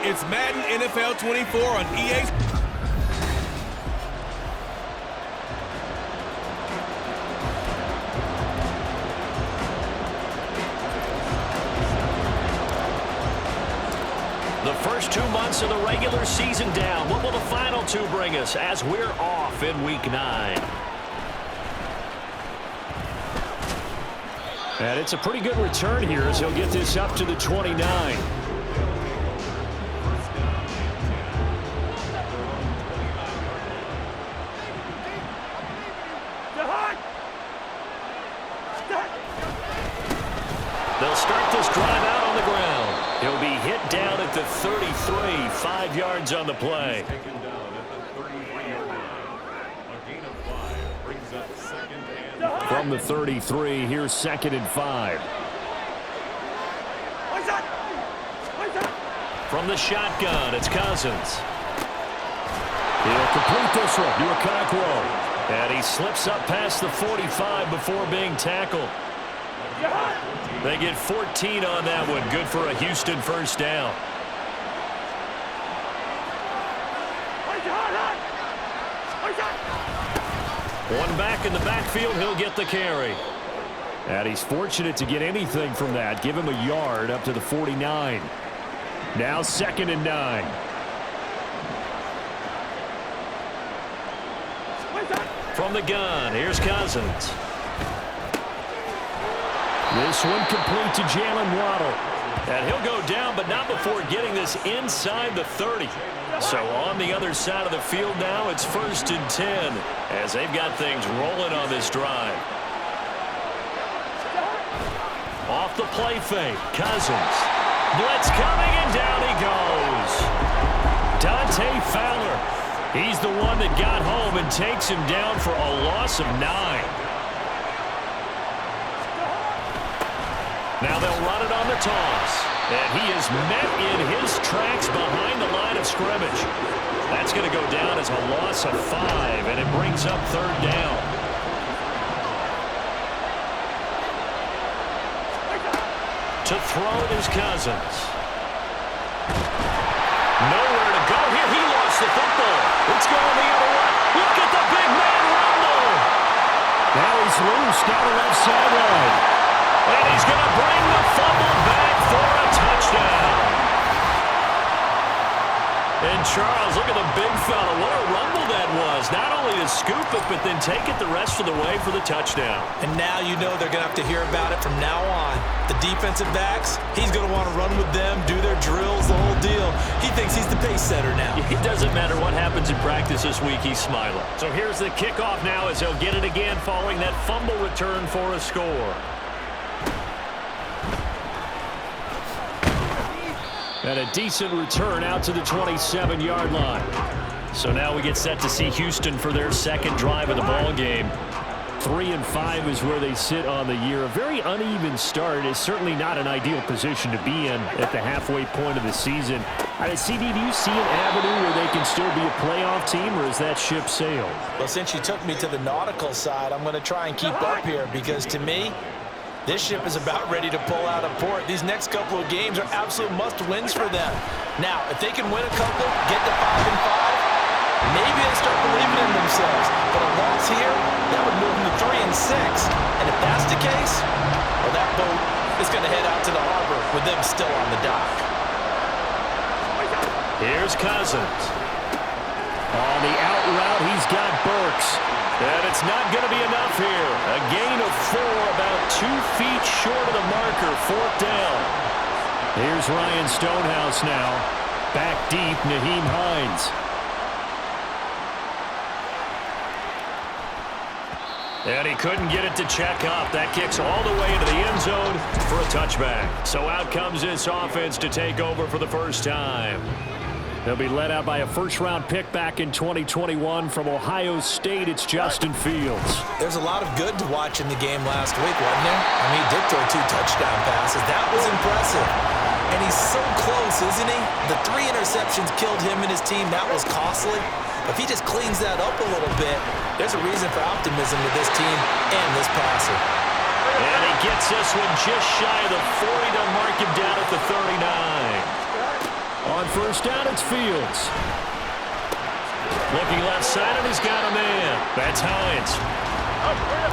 It's Madden NFL 24 on EA. The first 2 months of the regular season down. What will the final 2 bring us as we're off in Week 9? And it's a pretty good return here as he'll get this up to the 29. They'll start this drive out on the ground. He'll be hit down at the 33, 5 yards on the play. From the 33, here's 2nd and 5. From the shotgun, it's Cousins. He'll complete this one to Okonkwo. And he slips up past the 45 before being tackled. They get 14 on that one. Good for a Houston first down. One back in the backfield, he'll get the carry. And he's fortunate to get anything from that. Give him a yard up to the 49. Now 2nd and 9. From the gun, here's Cousins. This one complete to Jalen Waddle. And he'll go down, but not before getting this inside the 30. So on the other side of the field now, it's 1st and 10 as they've got things rolling on this drive. Off the play fake, Cousins. Blitz coming, and down he goes. Dante Fowler. He's the one that got home and takes him down for a loss of 9. Now they'll run it on the toss. And he is met in his tracks behind the line of scrimmage. That's going to go down as a loss of 5, and it brings up 3rd down. To throw it is Cousins. Nowhere to go here. He lost the football. It's going the other way. Look at the big man rumble. Now he's loose down the left sideline. And he's going to bring the fumble back for a touchdown. And Charles, look at the big fella. What a rumble that was. Not only to scoop it, but then take it the rest of the way for the touchdown. And now you know they're going to have to hear about it from now on. The defensive backs, he's going to want to run with them, do their drills, the whole deal. He thinks he's the pace setter now. It doesn't matter what happens in practice this week, he's smiling. So here's the kickoff now as he'll get it again following that fumble return for a score. And a decent return out to the 27-yard line. So now we get set to see Houston for their 2nd drive of the ball game. 3 and 5 is where they sit on the year. A very uneven start is certainly not an ideal position to be in at the halfway point of the season. CD, do you see an avenue where they can still be a playoff team, or is that ship sailed? Well, since you took me to the nautical side, I'm going to try and keep up here because to me, this ship is about ready to pull out of port. These next couple of games are absolute must-wins for them. Now, if they can win a couple, get to 5 and 5, maybe they start believing in themselves. But a loss here, that would move them to 3 and 6. And if that's the case, well, that boat is going to head out to the harbor with them still on the dock. Here's Cousins. On the out route, he's got Burks. And it's not going to be enough here. A gain of 4, about 2 feet short of the marker, 4th down. Here's Ryan Stonehouse now. Back deep, Nyheim Hines. And he couldn't get it to check up. That kicks all the way into the end zone for a touchback. So out comes this offense to take over for the first time. They'll be led out by a first-round pick back in 2021 from Ohio State. It's Justin Fields. There's a lot of good to watch in the game last week, wasn't there? I mean, he did throw 2 touchdown passes. That was impressive. And he's so close, isn't he? The 3 interceptions killed him and his team. That was costly. If he just cleans that up a little bit, there's a reason for optimism with this team and this passer. And he gets this one just shy of the 40 to mark him down at the 39. On first down, it's Fields. Looking left side, and he's got a man. That's Hines.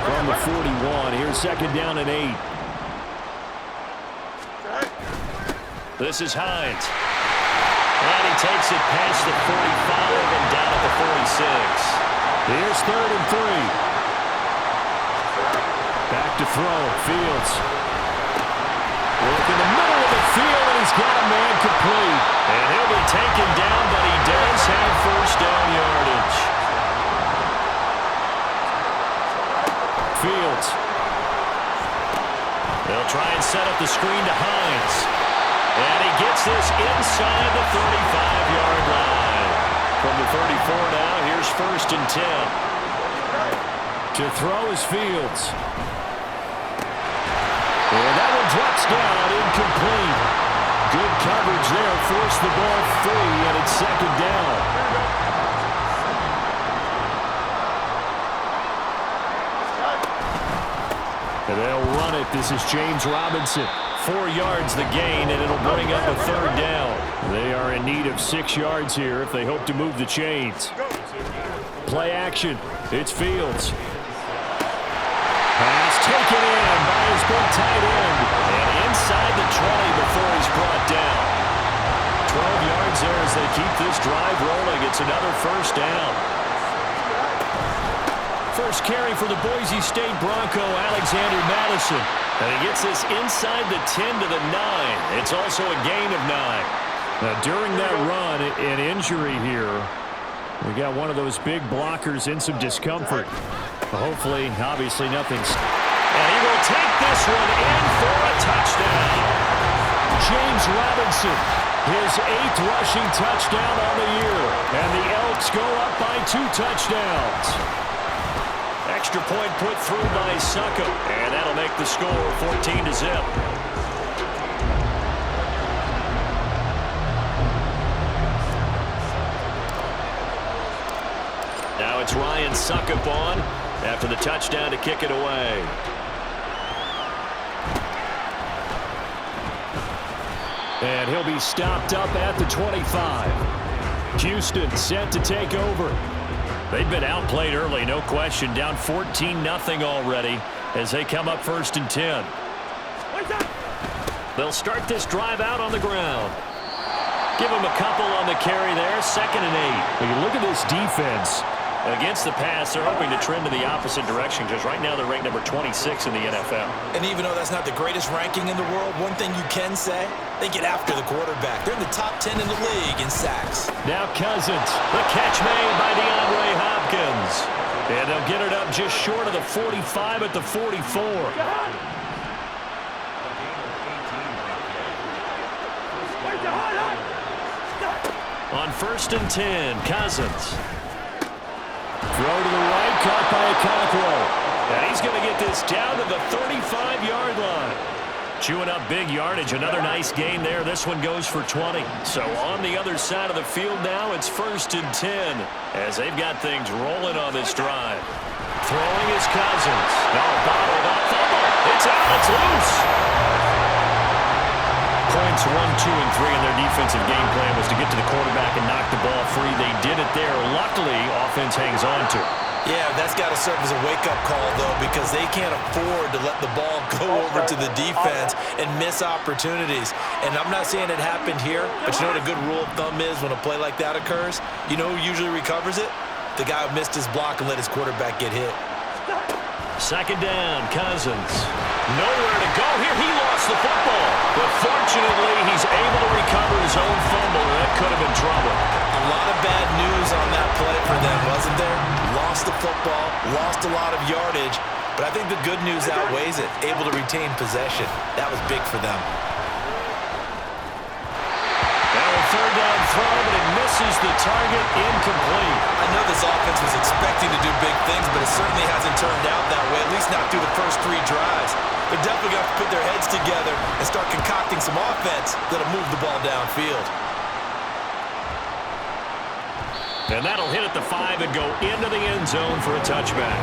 From the 41, here's second down and 8. This is Hines. And he takes it past the 45 and down at the 46. Here's third and 3. Back to throw, Fields. Look in the middle of the field, and he's got a man complete. And he'll be taken down, but he does have first down yardage. Fields. They'll try and set up the screen to Hines. And he gets this inside the 35-yard line. From the 34 now, here's first and 10. To throw is Fields. And that one drops down, incomplete. Good coverage there, forced the ball free, and it's second down. And they'll run it. This is James Robinson. 4 yards the gain, and it'll bring up a third down. They are in need of 6 yards here if they hope to move the chains. Play action. It's Fields. Pass taken in by his big tight end. And inside the 20 before he's brought down. 12 yards there as they keep this drive rolling. It's another first down. First carry for the Boise State Bronco, Alexander Madison. And he gets this inside the 10 to the 9. It's also a gain of 9. Now, during that run, an injury here. We got one of those big blockers in some discomfort. Hopefully, obviously, nothing's... And he will take this one in for a touchdown. James Robinson, his 8th rushing touchdown on the year. And the Elks go up by 2 touchdowns. Extra point put through by Succo. And that'll make the score 14-0. Now it's Ryan Suckup on after the touchdown to kick it away. And he'll be stopped up at the 25. Houston set to take over. They've been outplayed early, no question. Down 14-0 already as they come up first and 10. They'll start this drive out on the ground. Give them a couple on the carry there. Second and 8. When you look at this defense against the pass, they're hoping to trend in the opposite direction because right now they're ranked number 26 in the NFL. And even though that's not the greatest ranking in the world, one thing you can say, they get after the quarterback. They're in the top 10 in the league in sacks. Now Cousins, the catch made by DeAndre Hopkins. And they'll get it up just short of the 45 at the 44. On first and 10, Cousins. Throw to the right, caught by Okonkwo. And he's going to get this down to the 35-yard line. Chewing up big yardage. Another nice gain there. This one goes for 20. So on the other side of the field now, it's first and 10 as they've got things rolling on this drive. Throwing is Cousins. No, bottled up, fumble. It's out, it's loose. Points 1, 2, and 3 in their defensive game plan was to get to the quarterback and knock the ball free. They did it there. Luckily, offense hangs on to it. Yeah, that's got to serve as a wake-up call, though, because they can't afford to let the ball go over to the defense and miss opportunities. And I'm not saying it happened here, but you know what a good rule of thumb is when a play like that occurs? You know who usually recovers it? The guy who missed his block and let his quarterback get hit. Second down, Cousins. Nowhere to go here. He lost the football. But fortunately, he's able to recover his own fumble. That could have been trouble. A lot of bad news on that play for them, wasn't there? Lost the football, lost a lot of yardage. But I think the good news outweighs it. Able to retain possession. That was big for them. Third down throw, but it misses the target, incomplete. I know this offense was expecting to do big things, but it certainly hasn't turned out that way, at least not through the first 3 drives. They're definitely going to have to put their heads together and start concocting some offense that'll move the ball downfield. And that'll hit at the 5 and go into the end zone for a touchback.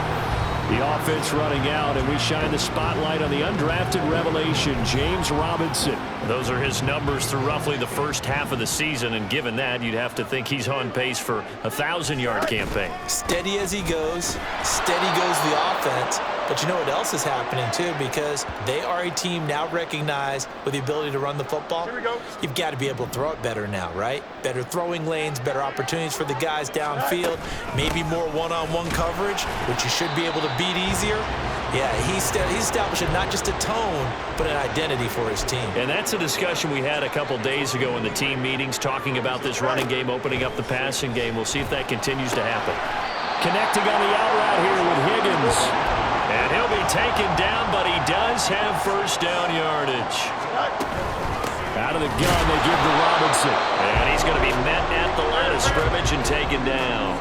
The offense running out, and we shine the spotlight on the undrafted revelation, James Robinson. Those are his numbers through roughly the first half of the season, and given that, you'd have to think he's on pace for a 1,000-yard campaign. Steady as he goes, steady goes the offense. But you know what else is happening, too, because they are a team now recognized with the ability to run the football. Here we go. You've got to be able to throw it better now, right? Better throwing lanes, better opportunities for the guys downfield, maybe more one-on-one coverage, which you should be able to beat easier. Yeah, he's establishing not just a tone, but an identity for his team. And that's a discussion we had a couple days ago in the team meetings, talking about this running game, opening up the passing game. We'll see if that continues to happen. Connecting on the out route here with Higgins. And he'll be taken down, but he does have first down yardage. Out of the gun, they give to Robinson. And he's going to be met at the line of scrimmage and taken down.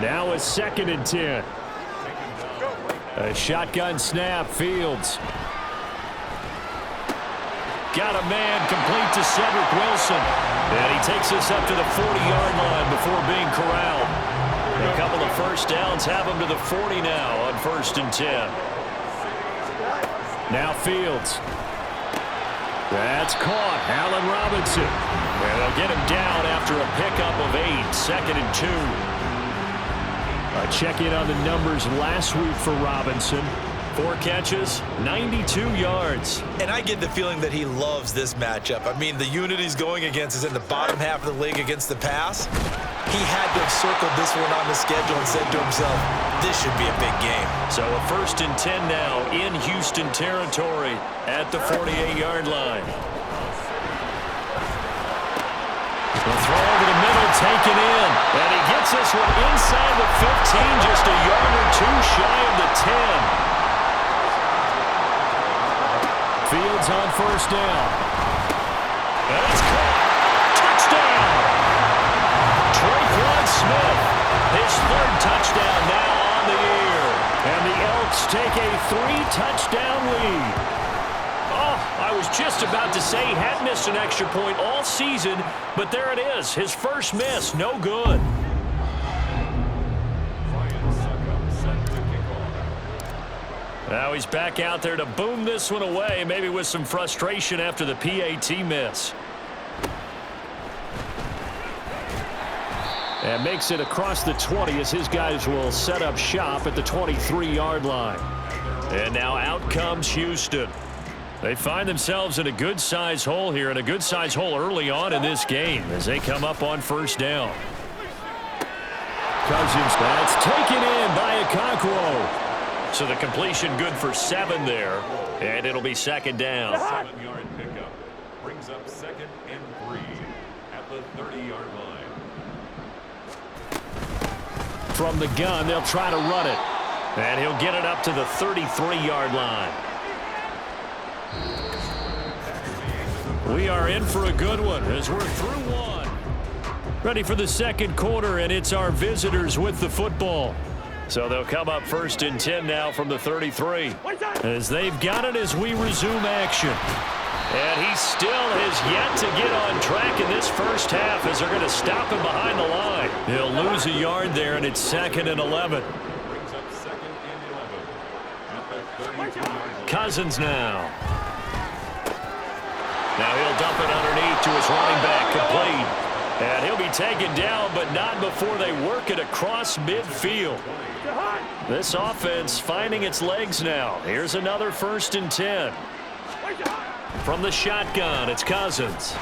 Now it's 2nd and 10. A shotgun snap, Fields. Got a man complete to Cedric Wilson. And he takes us up to the 40-yard line before being corralled. A couple of first downs have him to the 40 now on 1st and 10. Now Fields. That's caught. Allen Robinson. And they'll get him down after a pickup of 8. 2nd and 2. A check-in on the numbers last week for Robinson. 4 catches, 92 yards. And I get the feeling that he loves this matchup. I mean, the unit he's going against is in the bottom half of the league against the pass. He had to have circled this one on the schedule and said to himself, this should be a big game. So a 1st and 10 now in Houston territory at the 48-yard line. The throw over the middle, taken in. And he gets this one inside the 15, just a yard or 2 shy of the 10. Fields on 1st down. And it's caught. Touchdown. Traquan Smith, his 3rd touchdown now on the year. And the Elks take a 3-touchdown lead. Oh, I was just about to say he had missed an extra point all season, but there it is. His first miss, no good. Now he's back out there to boom this one away, maybe with some frustration after the PAT miss. And makes it across the 20 as his guys will set up shop at the 23-yard line. And now out comes Houston. They find themselves in a good-sized hole here, and a good-sized hole early on in this game as they come up on 1st down. Cousins, that's taken in by Okonkwo. So the completion good for 7 there, and it'll be 2nd down. 7-yard pickup brings up 2nd and 3 at the 30-yard line. From the gun, they'll try to run it. And he'll get it up to the 33-yard line. We are in for a good one as we're through one. Ready for the 2nd quarter, and it's our visitors with the football. So they'll come up 1st and 10 now from the 33. As they've got it as we resume action. And he still has yet to get on track in this first half as they're going to stop him behind the line. He'll lose a yard there, and it's 2nd and 11. Brings up 2nd and 11 at the 32-yard. Cousins now. Now he'll dump it underneath to his running back, complete. And he'll be taken down, but not before they work it across midfield. This offense finding its legs now. Here's another 1st and 10. From the shotgun, it's Cousins.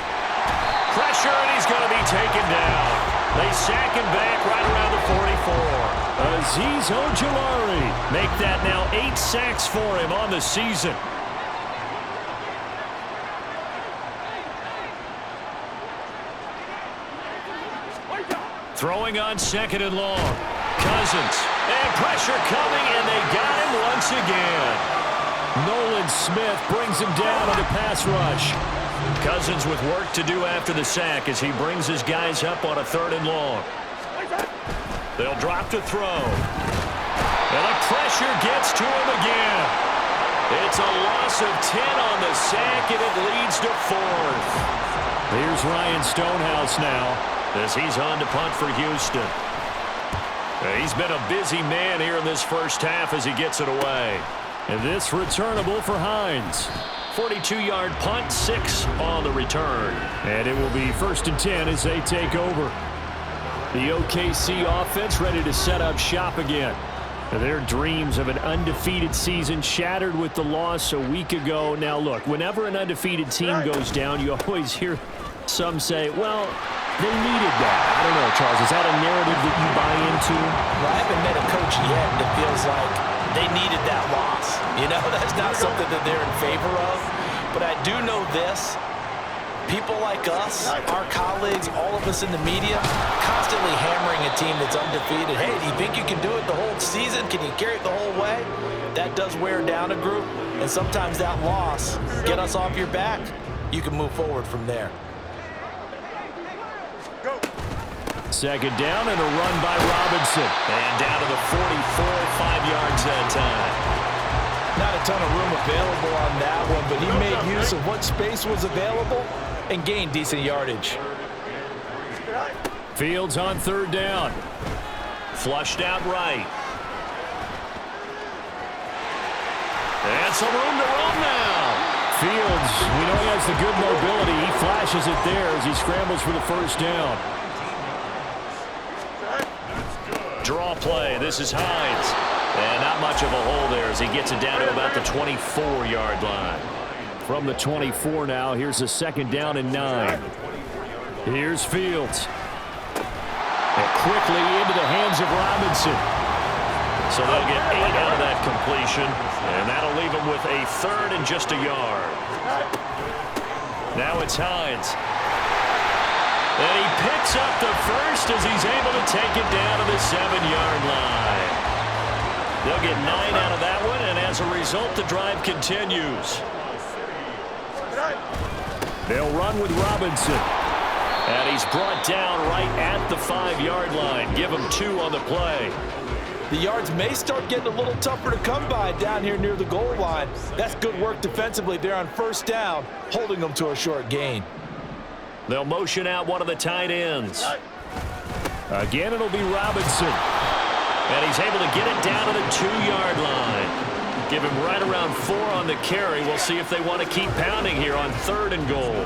Pressure, and he's going to be taken down. They sack him back right around the 44. Azeez Ojulari make that now 8 sacks for him on the season. Throwing on 2nd and long. Cousins. And pressure coming, and they got him once again. Nolan Smith brings him down on the pass rush. Cousins with work to do after the sack as he brings his guys up on a 3rd and long. They'll drop to throw. And the pressure gets to him again. It's a loss of 10 on the sack, and it leads to 4th. Here's Ryan Stonehouse now as he's on to punt for Houston. He's been a busy man here in this first half as he gets it away. And this returnable for Hines. 42-yard punt, 6 on the return. And it will be 1st and 10 as they take over. The OKC offense ready to set up shop again. Their dreams of an undefeated season shattered with the loss a week ago. Now, look, whenever an undefeated team goes down, you always hear some say, well, they needed that. I don't know, Charles. Is that a narrative that you buy into? Well, I haven't met a coach yet that feels like they needed that loss. You know, that's not something that they're in favor of. But I do know this. People like us, our colleagues, all of us in the media, constantly hammering a team that's undefeated. Hey, do you think you can do it the whole season? Can you carry it the whole way? That does wear down a group. And sometimes that loss, get us off your back, you can move forward from there. Second down and a run by Robinson. And down to the 44, 5 yards that time. Not a ton of room available on that one, but he made use of what space was available and gained decent yardage. Fields on 3rd down. Flushed out right. And some room to run now. Fields, we know he has the good mobility. He flashes it there as he scrambles for the 1st down. Draw play. This is Hines. And not much of a hole there as he gets it down to about the 24-yard line. From the 24 now, here's a 2nd down and 9. Here's Fields. And quickly into the hands of Robinson. So they'll get 8 out of that completion. And that'll leave them with a 3rd and just a yard. Now it's Hines. And he picks up the 1st as he's able to take it down to the 7-yard line. They'll get 9 out of that one, and as a result, the drive continues. They'll run with Robinson. And he's brought down right at the 5-yard line. Give him 2 on the play. The yards may start getting a little tougher to come by down here near the goal line. That's good work defensively there on 1st down, holding them to a short gain. They'll motion out one of the tight ends. Again, it'll be Robinson. And he's able to get it down to the 2-yard line. Give him right around 4 on the carry. We'll see if they want to keep pounding here on 3rd and goal.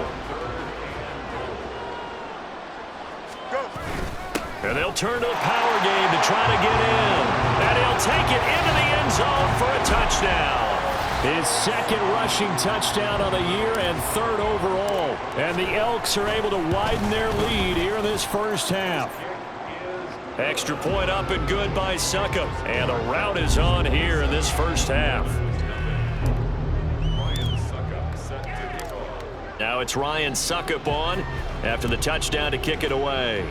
And they'll turn to the power game to try to get in. And he'll take it into the end zone for a touchdown. His 2nd rushing touchdown of the year and 3rd overall. And the Elks are able to widen their lead here in this first half. Extra point up and good by Succop. And the route is on here in this first half. Now it's Ryan Succop on after the touchdown to kick it away.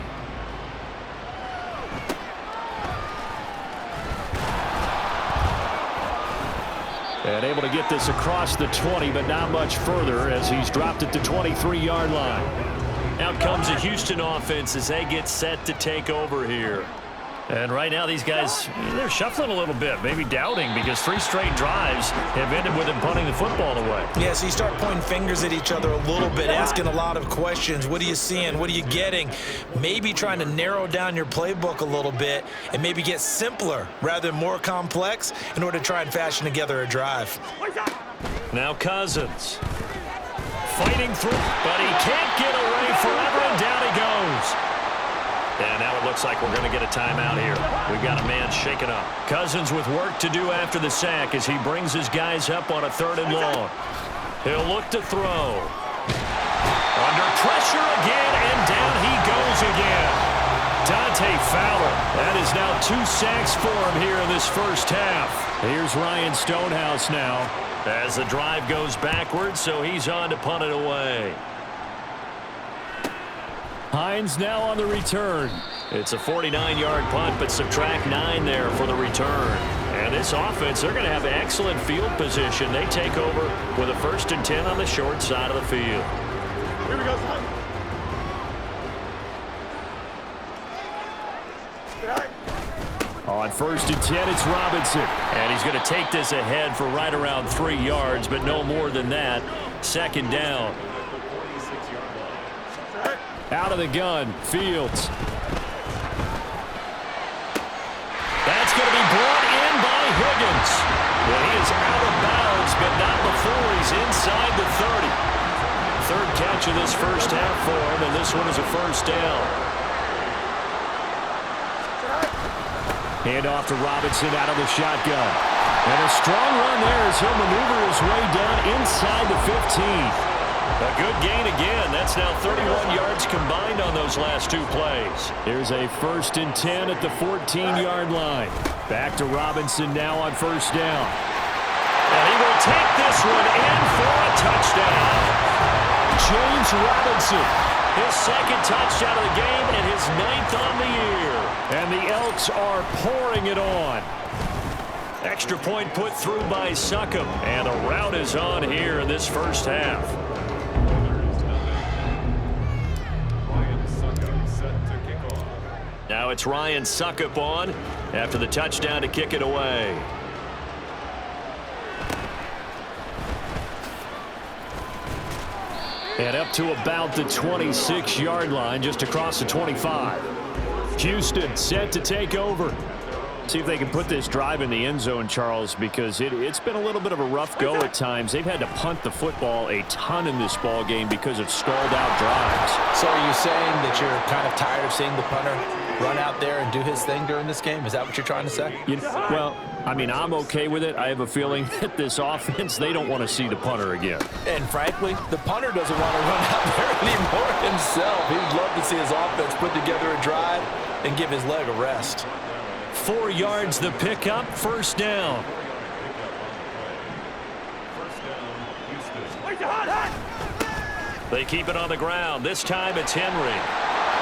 And able to get this across the 20, but not much further as he's dropped at the 23-yard line. Out comes the Houston offense as they get set to take over here. And right now these guys, they're shuffling a little bit, maybe doubting because 3 straight drives have ended with them punting the football away. Yeah, so you start pointing fingers at each other a little bit, asking a lot of questions. What are you seeing? What are you getting? Maybe trying to narrow down your playbook a little bit and maybe get simpler rather than more complex in order to try and fashion together a drive. Now Cousins. Fighting through, but he can't get away forever, and down he goes. And now it looks like we're going to get a timeout here. We've got a man shaken up. Cousins with work to do after the sack as he brings his guys up on a 3rd and long. He'll look to throw. Under pressure again, and down he goes again. Dante Fowler. That is now 2 sacks for him here in this first half. Here's Ryan Stonehouse now as the drive goes backwards, so he's on to punt it away. Hines now on the return. It's a 49-yard punt, but subtract 9 there for the return. And this offense, they're going to have excellent field position. They take over with a 1st and 10 on the short side of the field. Here we go, son. On 1st and 10, it's Robinson. And he's going to take this ahead for right around 3 yards, but no more than that. 2nd down. Out of the gun, Fields. Higgins. Well, he is out of bounds, but not before he's inside the 30. Third catch of this first half for him, and this one is a first down. Hand off to Robinson out of the shotgun. And a strong run there as he'll maneuver his way down inside the 15. A good gain again. That's now 31 yards combined on those last two plays. Here's a 1st and 10 at the 14-yard line. Back to Robinson now on first down. And he will take this one in for a touchdown. James Robinson, his second touchdown of the game and his 9th on the year. And the Elks are pouring it on. Extra point put through by Succop. And the rout is on here in this first half. Now it's Ryan Succop on after the touchdown to kick it away. And up to about the 26-yard line, just across the 25. Houston set to take over. See if they can put this drive in the end zone, Charles, because it's been a little bit of a rough go at times. They've had to punt the football a ton in this ball game because of stalled out drives. So are you saying that you're kind of tired of seeing the punter run out there and do his thing during this game? Is that what you're trying to say? Well, I mean, I'm okay with it. I have a feeling that this offense, they don't want to see the punter again. And frankly, the punter doesn't want to run out there anymore himself. He'd love to see his offense put together a drive and give his leg a rest. 4 yards the pickup, first down. They keep it on the ground. This time it's Henry.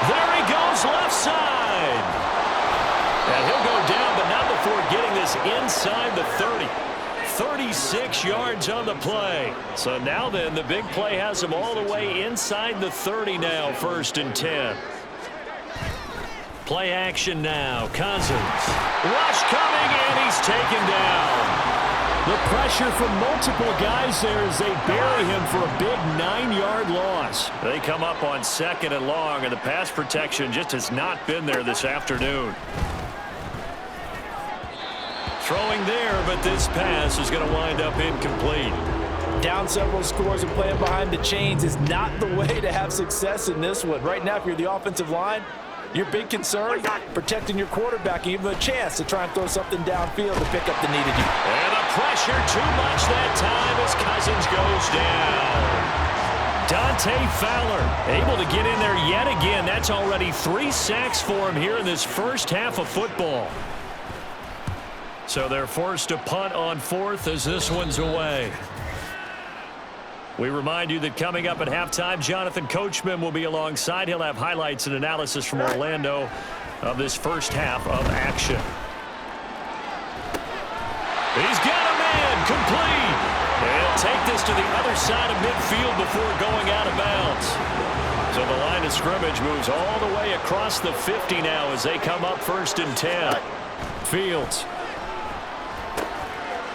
There he goes, left side. And he'll go down, but not before getting this inside the 30. 36 yards on the play. So now then, the big play has him all the way inside the 30 now, 1st and 10. Play action now. Cousins. Rush coming, and he's taken down. The pressure from multiple guys there as they bury him for a big 9-yard loss. They come up on 2nd and long, and the pass protection just has not been there this afternoon. Throwing there, but this pass is going to wind up incomplete. Down several scores and playing behind the chains is not the way to have success in this one. Right now, if you're the offensive line, your big concern, protecting your quarterback and give him a chance to try and throw something downfield to pick up the needed yard. And the pressure too much that time as Cousins goes down. Dante Fowler able to get in there yet again. That's already 3 sacks for him here in this first half of football. So they're forced to punt on 4th as this one's away. We remind you that coming up at halftime, Jonathan Coachman will be alongside. He'll have highlights and analysis from Orlando of this first half of action. He's got a man, complete. He'll take this to the other side of midfield before going out of bounds. So the line of scrimmage moves all the way across the 50 now as they come up 1st and 10. Fields.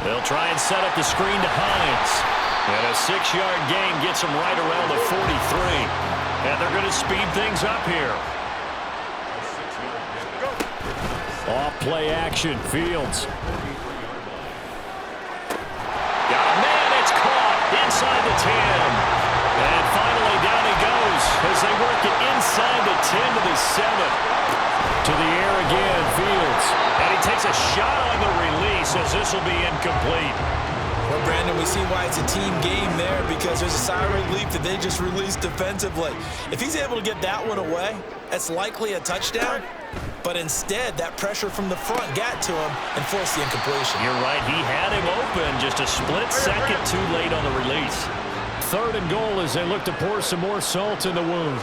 They'll try and set up the screen to Hines. And a 6-yard gain gets them right around the 43. And they're going to speed things up here. Off play action, Fields. Got a man, it's caught inside the 10. And finally down he goes as they work it inside the 10 to the 7. To the air again, Fields. And he takes a shot on the release as this will be incomplete. Well, Brandon, we see why it's a team game there because there's a sigh of relief that they just released defensively. If he's able to get that one away, that's likely a touchdown. But instead, that pressure from the front got to him and forced the incompletion. You're right. He had him open just a split second too late on the release. 3rd and goal as they look to pour some more salt in the wound.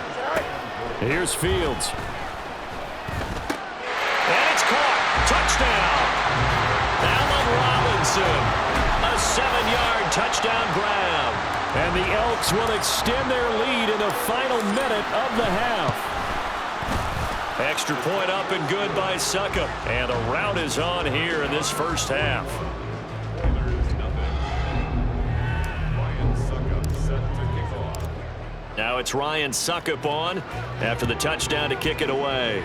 Here's Fields. And it's caught. Touchdown. Allen Robinson. A 7-yard touchdown grab. And the Elks will extend their lead in the final minute of the half. Extra point up and good by Succop. And the rout is on here in this first half. Now it's Ryan Succop on after the touchdown to kick it away.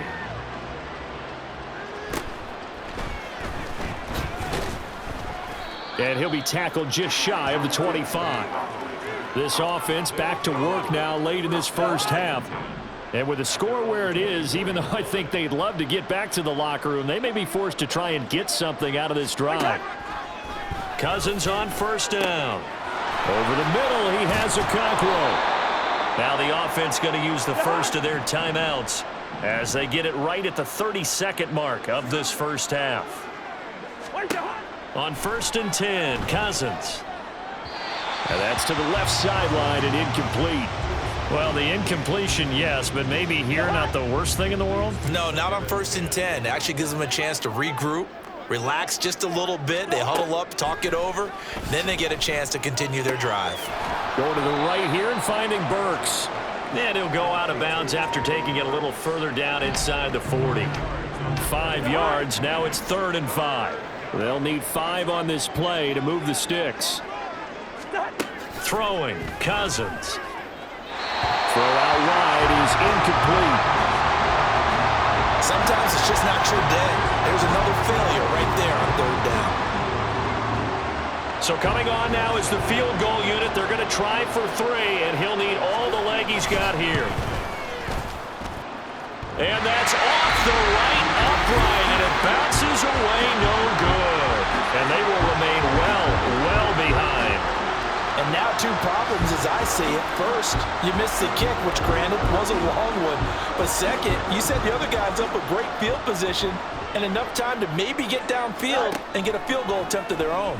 And he'll be tackled just shy of the 25. This offense back to work now late in this first half. And with the score where it is, even though I think they'd love to get back to the locker room, they may be forced to try and get something out of this drive. Cousins on first down. Over the middle, he has Okonkwo. Now the offense going to use the first of their timeouts as they get it right at the 32nd mark of this first half. On 1st and 10, Cousins. And that's to the left sideline and incomplete. Well, the incompletion, yes, but maybe here not the worst thing in the world? No, not on 1st and 10. It actually gives them a chance to regroup, relax just a little bit. They huddle up, talk it over, then they get a chance to continue their drive. Going to the right here and finding Burks. And he'll go out of bounds after taking it a little further down inside the 40. 5 yards, now it's 3rd and 5. They'll need 5 on this play to move the sticks. Throwing, Cousins. Throw out wide is incomplete. Sometimes it's just not your day. There's another failure right there on 3rd down. So coming on now is the field goal unit. They're going to try for 3, and he'll need all the leg he's got here. And that's off the right upright, and it bounces away no good. And they will remain well behind. And now 2 problems as I see it. First, you missed the kick, which granted was a long one. But second, you set the other guys up with great field position and enough time to maybe get downfield and get a field goal attempt of their own.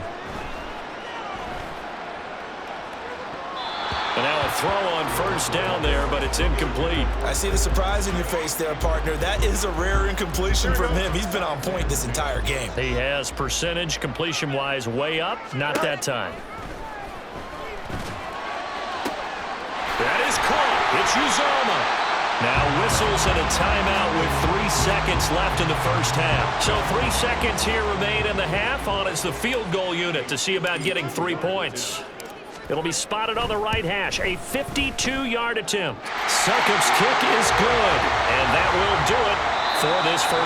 And now a throw on first down there, but it's incomplete. I see the surprise in your face there, partner. That is a rare incompletion from him. He's been on point this entire game. He has percentage completion-wise way up, not that time. That is caught. It's Uzomah. Now whistles and a timeout with 3 seconds left in the first half. So 3 seconds here remain in the half on as the field goal unit to see about getting 3 points. It'll be spotted on the right hash. A 52-yard attempt. Succop's kick is good. And that will do it for this first